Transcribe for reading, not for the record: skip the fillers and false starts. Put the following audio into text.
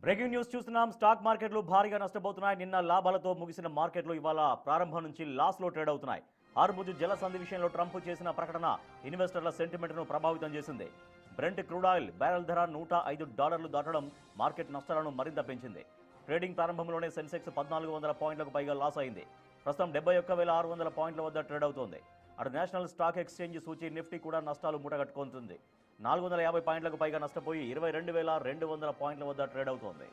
Breaking news చూస్తున్నాం. Stock మార్కెట్లు భారీగా నష్టపోతున్నాయి. నిన్న లాభాలతో ముగిసిన మార్కెట్లు ఇవాళ ప్రారంభం నుంచి లాస్లో ట్రేడ్ అవుతున్నాయి. హార్ముజు జలసంధి విషయంలో ట్రంప్ చేసిన ప్రకటన ఇన్వెస్టర్ల సెంటిమెంట్ను ప్రభావితం చేసింది. బ్రెంట్ క్రూడ్ ఆయిల్ బ్యారెల్ ధర $105 దాటడం మార్కెట్ నష్టాలను మరింత పెంచింది. ట్రేడింగ్ ప్రారంభంలోనే సెన్సెక్స్ 1400 పాయింట్లకు పైగా లాస్ అయింది. ప్రస్తుతం 71,600 పాయింట్ల వద్ద ట్రేడ్ అవుతోంది. అటు నేషనల్ స్టాక్ ఎక్స్చేంజ్ సూచీ నిఫ్టీ కూడా నష్టాలు మూటగట్టుకుంటుంది. 450 పాయింట్లకు పైగా నష్టపోయి 22,200 పాయింట్ల వద్ద ట్రేడ్ అవుతోంది.